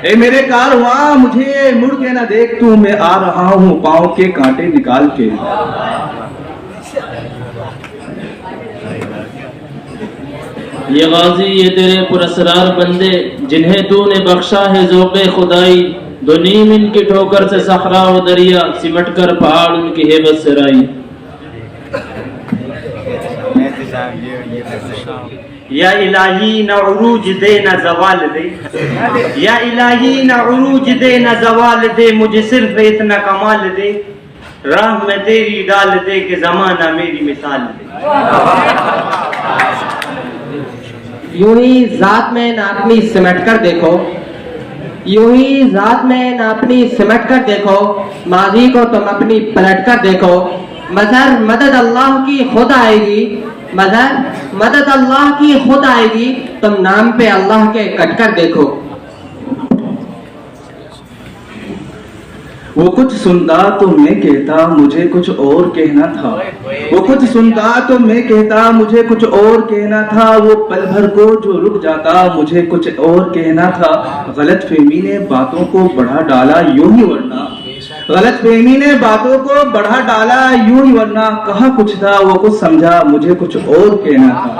ए मेरे कारवां मुझे मुड़ के न देख तू, मैं आ रहा हूँ पाँव के कांटे निकाल के। ये गाजी ये तेरे पुरस्कार बंदे, जिन्हें तूने बख्शा है ज़ौक़े खुदाई, दो नीम इनकी ठोकर से सहरा व दरिया, सिमट कर पहाड़ उनकी हेबत से राई। या इलाही न उरूज दे न जवाल दे, या इलाही न उरूज दे न जवाल दे, मुझे सिर्फ इतना कमाल दे, राह में तेरी डाल दे कि जमाना मेरी मिसाल दे। यूं ही जात में नापनी सिमट कर देखो, यूं ही जात में नापनी सिमट कर देखो, माजी को तुम अपनी पलट कर देखो। मगर मदद अल्लाह की खुद आएगी, मगर मदद अल्लाह की खुद आएगी, तुम नाम पे अल्लाह के कट कर देखो। वो कुछ सुनता तो मैं कहता मुझे कुछ और कहना था, वो कुछ सुनता तो मैं कहता मुझे कुछ और कहना था, वो पल भर को जो रुक जाता मुझे कुछ और कहना था। गलत फहमी ने बातों को बढ़ा डाला यूं ही वरना, गलत फहमी ने बातों को बढ़ा डाला यूं ही वरना, कहा कुछ था वो कुछ समझा मुझे कुछ और कहना था।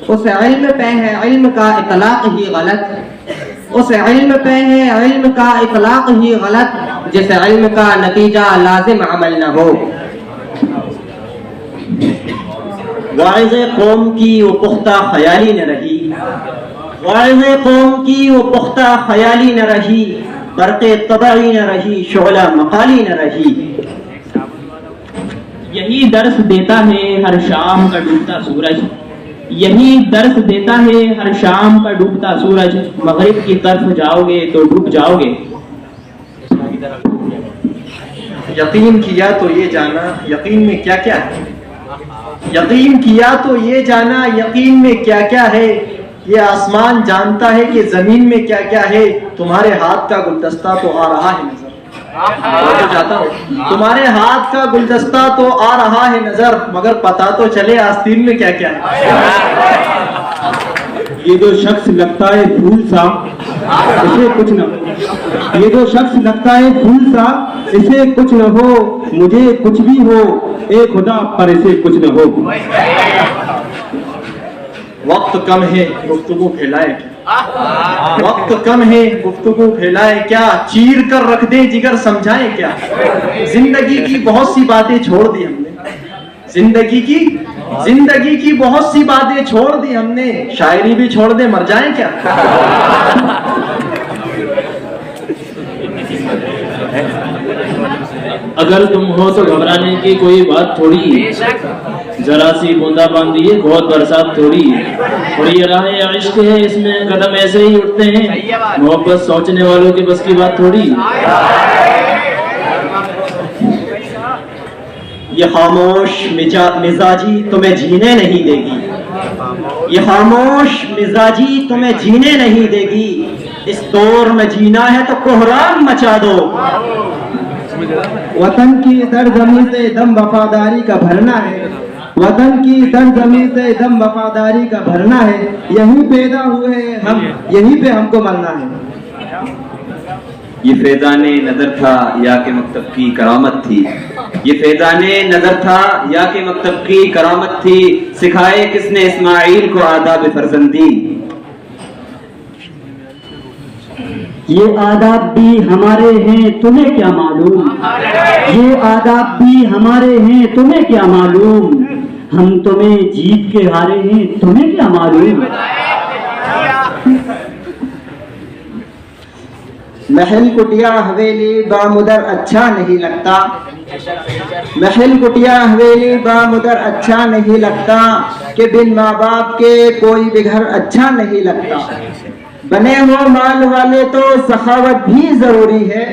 उस इल्म पे है इल्म का इतलाक ही गलत, उस इल्म पे है इल्म का इतलाक ही गलत, जिस इल्म का नतीजा लाजिम अमल न हो। वाइज़े कौम की वो पुख्ता ख्याली न रही, वाइज़े कौम की वो पुख्ता ख्याली न रही, बरक़े तबाही न रही, शोला मकाली न रही। यही दर्श देता है हर शाम का डूबता सूरज, यही दर्श देता है हर शाम का डूबता सूरज। मगरिब की तरफ जाओगे तो डूब जाओगे। यकीन किया तो ये जाना यकीन में क्या क्या है, यकीन किया तो ये जाना यकीन में क्या क्या है। ये आसमान जानता है कि जमीन में क्या क्या है। तुम्हारे हाथ का गुलदस्ता तो आ रहा है नजर, तो जाता हूँ तुम्हारे हाथ का गुलदस्ता तो आ रहा है नजर, मगर पता तो चले आस्तीन में क्या क्या है। ये जो शख्स लगता है फूल सा इसे कुछ न, ये जो शख्स लगता है फूल सा इसे कुछ न हो, मुझे कुछ भी हो ए खुदा पर इसे कुछ न हो। वक्त कम है गुफ्तगू फैलाए क्या, वक्त कम है गुफ्तगू फैलाए क्या, चीर कर रख दे जिगर समझाए क्या। जिंदगी की बहुत सी बातें छोड़ दी हमने, जिंदगी की बहुत सी बातें छोड़ दी हमने, शायरी भी छोड़ दे मर जाए क्या। अगर तुम हो तो घबराने की कोई बात थोड़ी है, जरा सी बूंदाबांदी है बहुत बरसात थोड़ी है। और ये राह इश्क है इसमें कदम ऐसे ही उठते हैं, मोहब्बत सोचने वालों की बस की बात थोड़ी है। ये खामोश मिजाजी तुम्हें जीने नहीं देगी, ये खामोश मिजाजी तुम्हें जीने नहीं देगी। इस दौर में जीना है तो कोहराम मचा दो। वतन की सरजमी से दम वफादारी का भरना है, वतन की सरजमी से दम वफादारी का भरना है। यहीं पैदा हुए हैं हम, यहीं पे हमको मरना है। ये फैज़ाने नजर था या के मकतब की करामत थी, ये फैज़ाने नजर था या के मकतब की करामत थी। सिखाए किसने इस्माइल को आदाब फर्जंदी। ये आदाब भी हमारे हैं तुम्हें क्या मालूम, ये आदाब भी हमारे हैं तुम्हें क्या मालूम। हम तुम्हें जीत के हारे हैं तुम्हें क्या मालूम। महल कुटिया हवेली बामुदर अच्छा नहीं लगता, महल कुटिया हवेली बामुदर अच्छा नहीं लगता। कि बिन माँ बाप के कोई भी घर अच्छा नहीं लगता। बने हो माल वाले तो सखावत भी जरूरी है,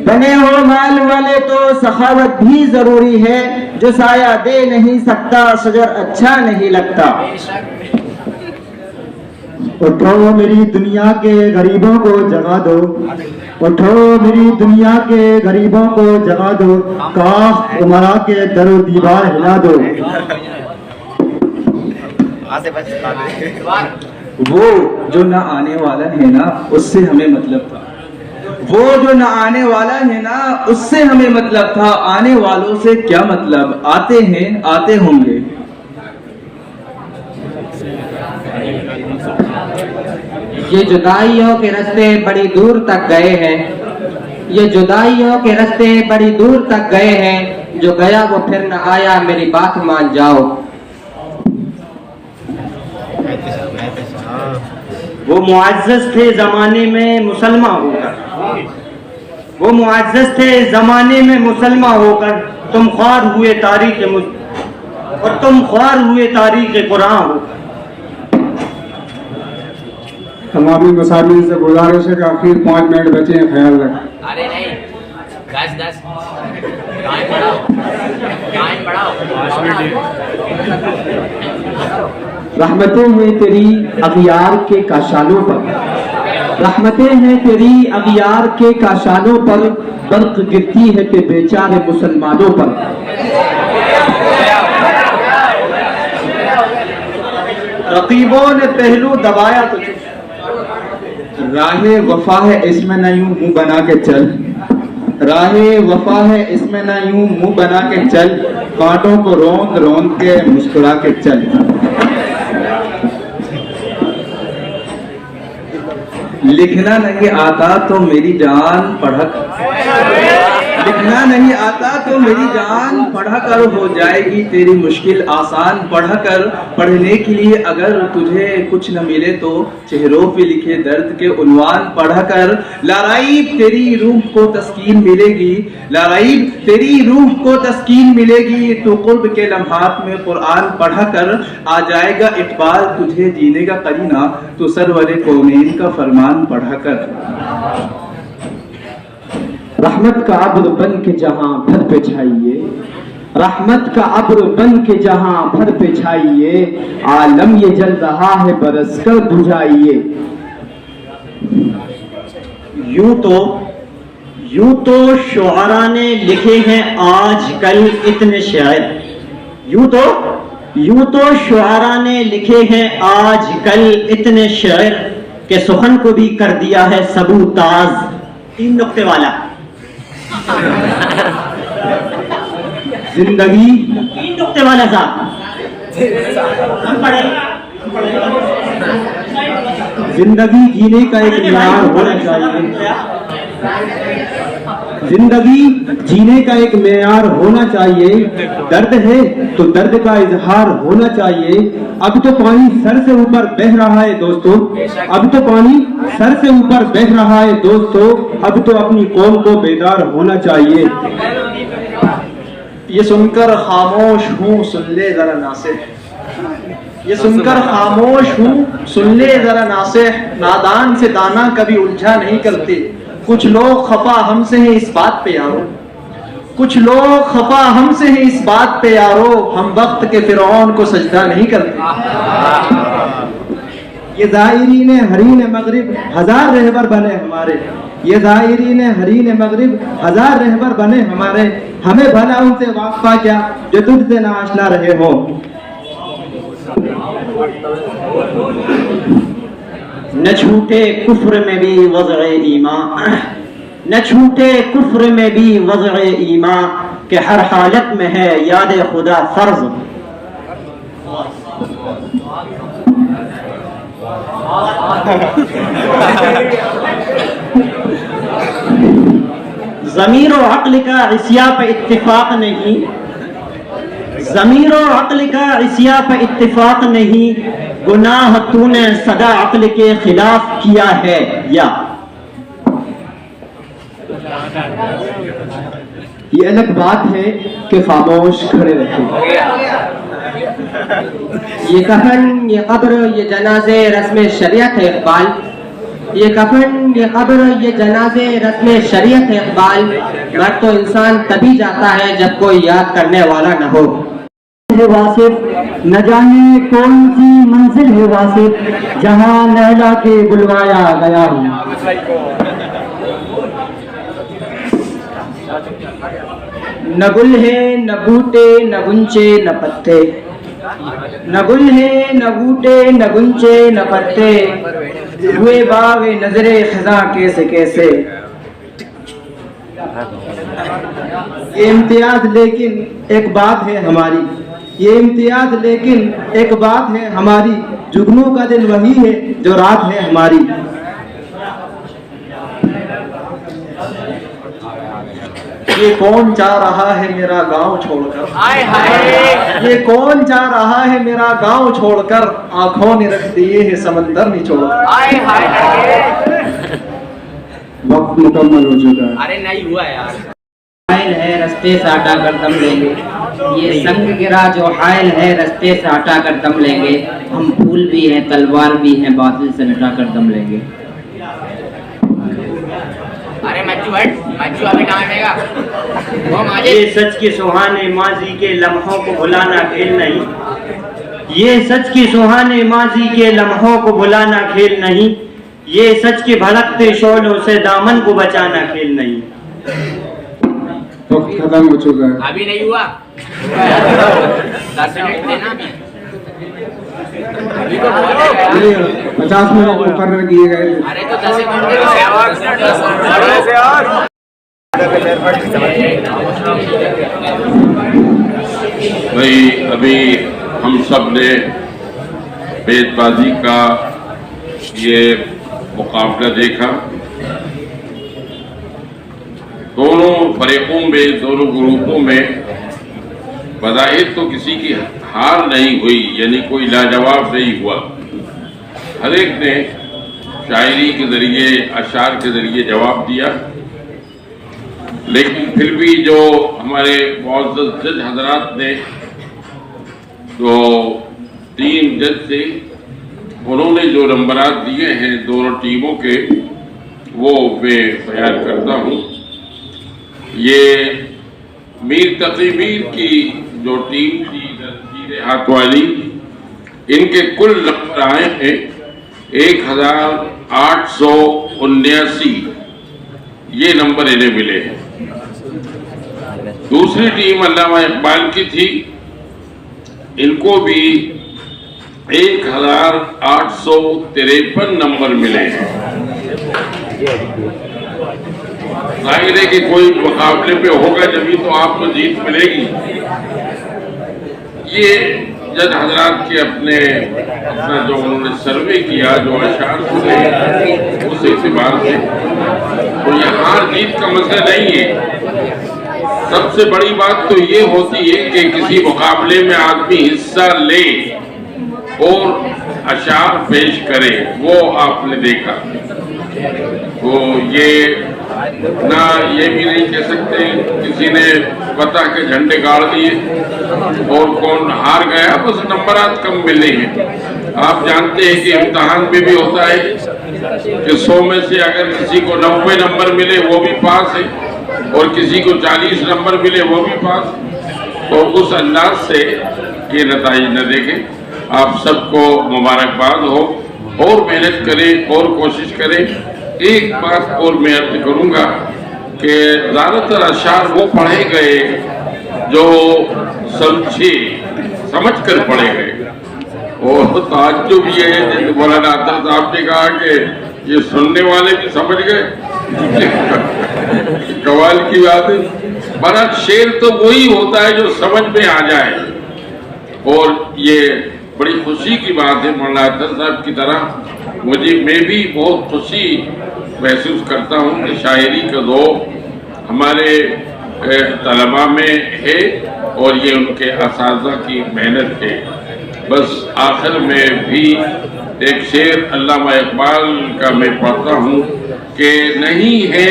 बने हो माल वाले तो सखावत भी जरूरी है। जो साया दे नहीं सकता शजर अच्छा नहीं लगता। उठो मेरी दुनिया के गरीबों को जगा दो, उठो मेरी दुनिया के गरीबों को जगा दो। काश उमरा के दरो दीवार हिला दो। वो जो ना आने वाला है ना उससे हमें मतलब था, वो जो ना आने वाला है ना उससे हमें मतलब था। आने वालों से क्या मतलब, आते हैं आते होंगे। ये जुदाइयों के रास्ते बड़ी दूर तक गए हैं, ये जुदाइयों के रास्ते बड़ी दूर तक गए हैं। जो गया वो फिर न आया मेरी बात मान जाओ। वो मुआज़्ज़ज़ थे ज़माने में मुसलमान होकर, वो मुआज़्ज़ज़ थे ज़माने में मुसलमान होकर। तुम ख्वार हुए तारीख़ और तुम ख्वार हुए तारीख़ कुरान होकर। तमामी मुसाफिर से गुजारिश है कि आखिर 5 मिनट बचे हैं, ख्याल रखें। अरे नहीं 10 टाइम बढ़ाओ, टाइम बढ़ाओ। रहमतें हैं तेरी अगियार के काशानों पर, रहमतें हैं तेरी अगियार के काशानों पर। बर्क गिरती है ते बेचारे मुसलमानों पर। रकीबों ने पहलू दबाया तो राहे वफा है इसमें न यूं मुंह बना के चल, राहे वफा है इसमें न यूं मुंह बना के चल। कांटों को रोंद रोंद के मुस्कुरा के चल। लिखना नहीं आता तो मेरी जान पढ़क, लिखना नहीं आता तो मेरी जान पढ़ा कर हो जाएगी तेरी मुश्किल आसान। पढ़ने के लिए अगर तुझे कुछ न मिले तो चेहरों पे लिखे दर्द के उन्वान पढ़ा कर लाराइब तेरी रूह को तस्कीन मिलेगी। लाराइब तेरी रूह को तस्कीन मिलेगी। तो कुर्ब के लम्हात में कुरान पढ़ा कर आ जाएगा इकबाल तुझे जीने का करीना। तो सरवरे कौनैन का फरमान पढ़ा कर। रहमत का अब्र बन के जहां भर पे छाइए, रहमत का अब्र बन के जहां भर पे छाइए, आलम ये जल रहा है बरस कर बुझाइए। यूं तो शुआरा ने लिखे हैं आज कल इतने शायर। यूं तो शुआरा ने लिखे हैं आज कल इतने शायर के सुखन को भी कर दिया है सबूताज। 3 नुक्ते वाला जिंदगी 3 नुक्ते वाला साहब जिंदगी जीने का एक मेयार होना चाहिए। जिंदगी जीने का एक मेयार होना चाहिए। दर्द है तो दर्द का इजहार होना चाहिए। अब तो पानी सर से ऊपर बह रहा है दोस्तों, अब तो पानी सर से ऊपर बह रहा है दोस्तों। अब तो अपनी कौम को बेदार होना चाहिए। ये सुनकर खामोश हूँ सुन ले जरा नासिह। ये सुनकर खामोश हूँ सुन ले जरा नासिह। नादान से दाना कभी उलझा नहीं करते। कुछ लोग खफा हमसे हैं इस बात पे यारो। कुछ लोग खफा हमसे हैं इस बात पे यारो। हम वक्त के फिरौन को सजदा नहीं करते। ये ज़ायरीन हरीन मगरिब हजार रहबर बने हमारे। ये ज़ायरीन हरीन मगरिब हजार रहबर बने हमारे। हमें भला उनसे वाक़फ़ा क्या जो तुझसे ना आशना रहे हो। न छूटे कुफ्र में भी वज़अ ईमान, न छूटे कुफ्र में भी वज़अ ईमान के हर हालत में है याद खुदा फर्ज। ज़मीर और अक्ल का इस्या पे इत्तिफाक नहीं। ज़मीर और अक्ल का इस्या पे इत्तिफाक नहीं। गुनाह तूने सदा अक्ल के खिलाफ किया है या। ये अलग बात है कि खामोश खड़े रहे। ये कफन ये कब्र ये जनाजे रस्म शरीयत है इकबाल। ये कफन ये कब्र ये जनाजे रस्म शरीयत है इकबाल। मर तो इंसान तभी जाता है जब कोई याद करने वाला न हो। वासिफ न जाने कौन सी मंजिल है वासिफ जहां नहला के बुलवाया गया हूँ। न गुल है न बूटे न गुंचे न पत्ते। न गुल है न बूटे न गुंचे न पत्ते। हुए बाग नजरे खजा कैसे कैसे। ये इम्तियाज लेकिन एक बात है हमारी। ये इम्तियाज लेकिन एक बात है हमारी। जुगनू का दिन वही है जो रात है हमारी। ये कौन जा रहा है मेरा गांव छोड़कर। ये कौन जा रहा है मेरा गांव छोड़कर। आंखों ने रख दिए है समंदर निचोड़कर। वक्त मुकम्मल हो चुका है। अरे नहीं हुआ यार। हायल है रस्ते से हटा कर दम लेंगे। ये संग गिरा जो हायल है रस्ते से हटा कर दम लेंगे। हम फूल भी हैं तलवार भी हैं बातिल से मिटा कर दम लेंगे। अरे मज्जू हट, मज्जू अभी टाइम आएगा। ये सच के सुहाने माजी के लम्हों को भुलाना खेल नहीं। ये सच के सुहाने माजी के लम्हों को भुलाना खेल नहीं। ये सच के भड़कते शोलों से दामन को बचाना खेल नहीं। वक्त खत्म हो चुका है। अभी नहीं हुआ। 10 मिनट देना अभी तो बहुत है यार। 50 मिनट मुकर्रर किए गए। अरे तो 10 मिनट दे भाई अभी हम सब ने बेतबाजी का ये मुकाबला देखा। दोनों फरीकों में, दोनों ग्रुपों में बज़ाहिर तो किसी की हार नहीं हुई, यानी कोई लाजवाब नहीं हुआ। हर एक ने शायरी के ज़रिए, अशार के ज़रिए जवाब दिया। लेकिन फिर भी जो हमारे मुअज़्ज़ज़ जज हज़रात ने, जो 3 जज थे, उन्होंने जो नंबरात दिए हैं दोनों टीमों के, वो मैं बयान करता हूँ। ये मीर तकी मीर की जो टीम थी जीरे हाथ वाली, इनके कुल नंबर आए हैं 1879, ये नंबर इन्हें मिले हैं। दूसरी टीम अल्लामा इकबाल की थी, इनको भी 1853 नंबर मिले हैं। जाहिर है कि कोई मुकाबले पे होगा जभी तो आपको जीत मिलेगी। ये जज हजरात के अपना जो उन्होंने सर्वे किया, जो अशार सुने, उस एतबार से तो ये हार जीत का मसला नहीं है। सबसे बड़ी बात तो ये होती है कि किसी मुकाबले में आदमी हिस्सा ले और अशार पेश करे, वो आपने देखा। तो ये ना ये भी नहीं कह सकते किसी ने पता के झंडे गाड़ दिए और कौन हार गया, बस नंबरात कम मिले हैं। आप जानते हैं कि इम्तिहान में भी होता है कि 100 में से अगर किसी को 90 नंबर मिले वो भी पास है, और किसी को 40 नंबर मिले वो भी पास। तो उस अंदाज से ये नतीजे न देखें। आप सबको मुबारकबाद हो, और मेहनत करें और कोशिश करें। एक बात और मैं अर्ज करूँगा कि ज़्यादातर अशार वो पढ़े गए जो समझ कर पढ़े गए, और ताज्जुब ये है जैसे मौलाना अतर साहब ने कहा कि ये सुनने वाले भी समझ गए। कमाल की बात है। बड़ा शेर तो वही होता है जो समझ में आ जाए, और ये बड़ी खुशी की बात है। मौलाना अतर साहब की तरह मैं भी बहुत खुशी महसूस करता हूँ कि शायरी का दौर हमारे तलबा में है, और ये उनके असातिज़ा की मेहनत है। बस आखिर में भी एक शेर अल्लामा इकबाल का मैं पढ़ता हूँ कि नहीं है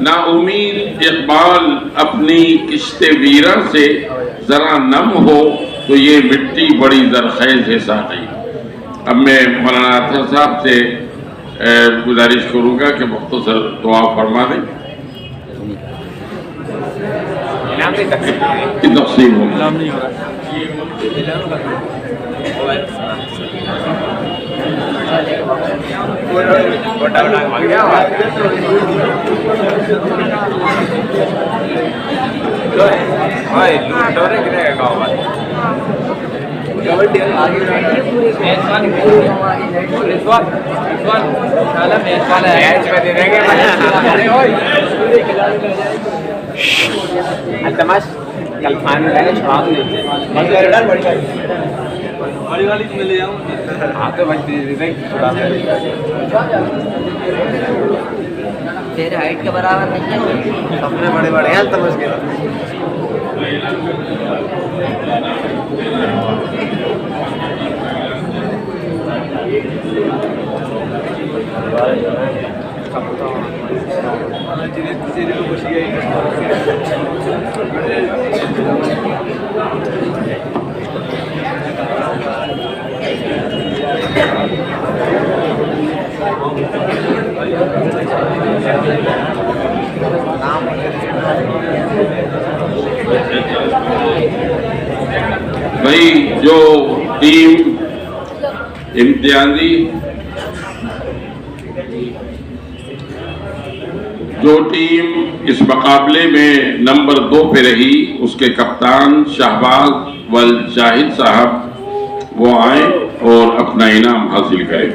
ना उम्मीद इकबाल अपनी किश्ते वीरा से, ज़रा नम हो तो ये मिट्टी बड़ी ज़रख़ेज़ है साक़ी। अब मैं मौलाना अतर साहब से गुजारिश करूँगा कि मुख्तसर दुआ फरमा दें। तक़सीम हो कल खाने लगे छुड़ा बड़ी वाली में ले जाऊँ। हाँ तो भाई छुड़ा तेरे हाइट के बराबर नहीं है, सबने बड़े बड़े हैं समझ के। भाई जो टीम इम्तियाजी, जो टीम इस मुकाबले में नंबर 2 पे रही, उसके कप्तान शाहबाज वल जाहिद साहब वो आए और अपना इनाम हासिल करें।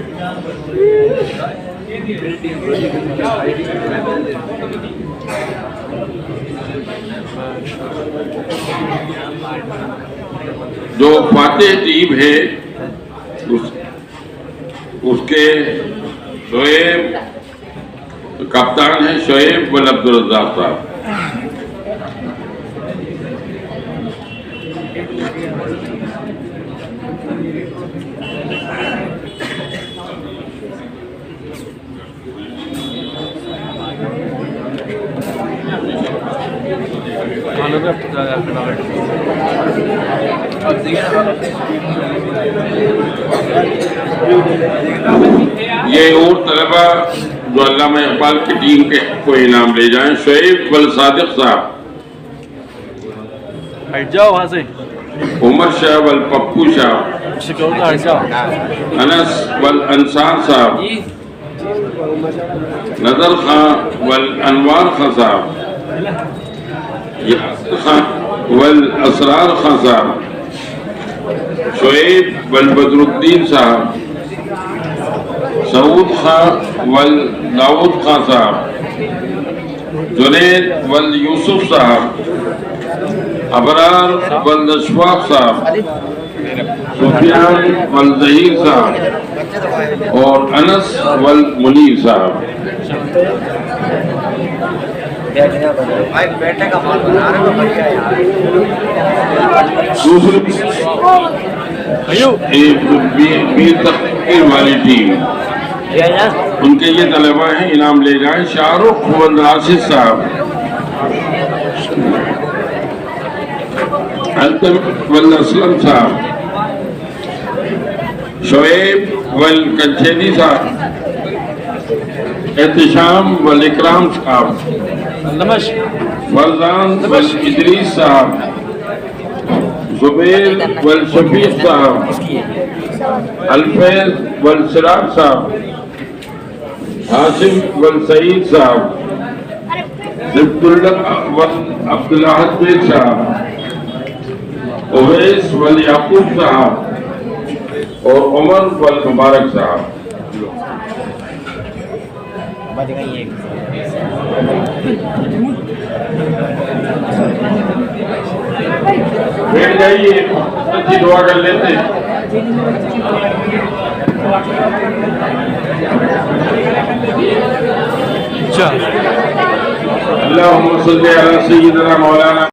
जो फातेह टीम है उसके शोएब कप्तान है, शोएब वल अब्दुल रज़्ज़ाक साहब। ये और तलबा जो अल्लामा इकबाल की टीम के को इनाम ले जाएं। शुएब वल सादिक साहब, हट जाओ वहां से। उमर शाह वल पप्पू शाह, अनस वल अंसार साहब, नजर खां वल अनवार खां साहब, यासिर खां वल असरार खां साहब, शुएब वल बदरुद्दीन साहब, सऊद खां वल दाऊद खां साहब, जुनैद वल यूसुफ साहब, अबरार वल अशफाक साहब, सुफियान वल जहीर साहब और अनस वल मुनीर साहब। बैठने का माल बना रहे हो बढ़िया यार। दूसरी बीर तकरीर वाली टीम, उनके ये तलबा हैं, इनाम ले जाए। शाहरुख वल राशिद साहब, अल्तमित वल असलम साहब, शुएब वल कंचेनी साहब, एहतिशाम वल इकराम साहब, फरजान वल इदरीस साहब, जुबैर वल शफीक साहब, अल्फैज वल सिराज साहब, हाशिम वल सईद साहब, जिब्दुल्लाह वल अब्दुल्लाह बेग साहब, उवैस वल याकूब साहब और उमर वल मुबारक साहब। बैठ जाइए, अच्छी दुआ कर लेते हैं। अल्लाहुम्मा सल्ली अला सय्यिदना मौलाना